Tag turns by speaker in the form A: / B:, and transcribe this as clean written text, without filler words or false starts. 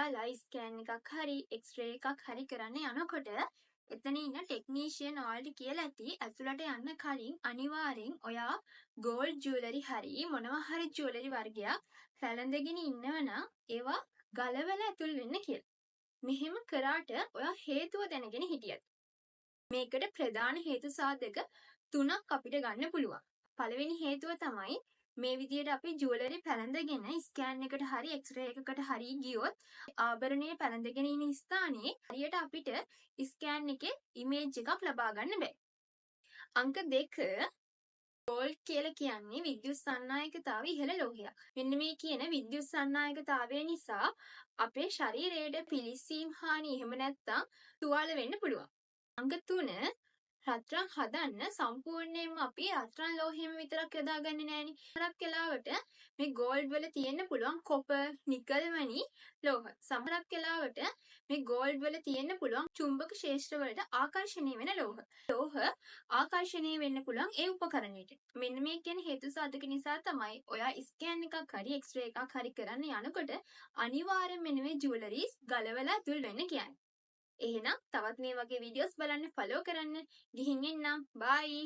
A: ඔයාලා ස්කෑන් එකක් හරි එක්ස්රේ එකක් හරි කරන්න යනකොට එතන ඉන්න ටෙක්නීෂියන් ඔයාලට කියලා ඇති ඇතුළට යන්න කලින් අනිවාර්යෙන් ඔයා ගෝල්ඩ් ජුවලරි හරි මොනවා හරි ජුවලරි වර්ගයක් පැළඳගෙන ඉන්නවනම් ඒවා ගලවලා ඇතුල් වෙන්න කියලා. මෙහෙම කරාට ඔයා හේතුව දැනගෙන හිටියද? මේකට ප්‍රධාන හේතු සාධක 3ක් අපිට ගන්න පුළුවන්. පළවෙනි හේතුව තමයි මේ විදියට අපි ජුවලරි පැළඳගෙන ස්කෑන් එකට හරි එක්ස්රේ එකකට හරි ගියොත් ආභරණය පැළඳගෙන ඉන්න ස්ථානයේ හරියට අපිට ස්කෑන් එකේ ඉමේජ් එකක් ලබා ගන්න බෑ. අංක 2 ගෝල්ඩ් කියලා කියන්නේ විද්‍යුත් සන්නායකතාවය ඉහළ ලෝහයක්. මෙන්න මේ කියන විද්‍යුත් සන්නායකතාවය නිසා අපේ ශරීරයට පිලිස්සීම් හානි එහෙම නැත්නම් තුවාල වෙන්න පුළුවන්. අංක 3 රත්රන් හදන්න සම්පූර්ණයෙන්ම අපි රත්රන් ලෝහයම විතරක් යොදාගන්නේ නෑනේ. සමහරක් වෙලාවට මේ ගෝල්ඩ් වල තියෙන්න පුළුවන් කොපර්, නිකල් වැනි ලෝහ. සමහරක් වෙලාවට මේ ගෝල්ඩ් වල තියෙන්න පුළුවන් චුම්බක ක්ෂේත්‍ර වලට ආකර්ෂණය වෙන ලෝහ. ලෝහ ආකර්ෂණය වෙන්න පුළුවන් ඒ උපකරණයට. මෙන්න මේ කියන හේතු සාධක නිසා තමයි ඔයා ස්කෑන් එකක් හරි එක්ස්රේ එකක් හරි කරන්න යනකොට අනිවාර්යයෙන්ම මේ ජුවලරිස් ගලවලා ඇතුල් වෙන්න කියන්නේ. එහෙනම් තවත් මේ වගේ වීඩියෝස් බලන්න ෆලෝ කරන්න. ගිහින් එන්නම්. බයි.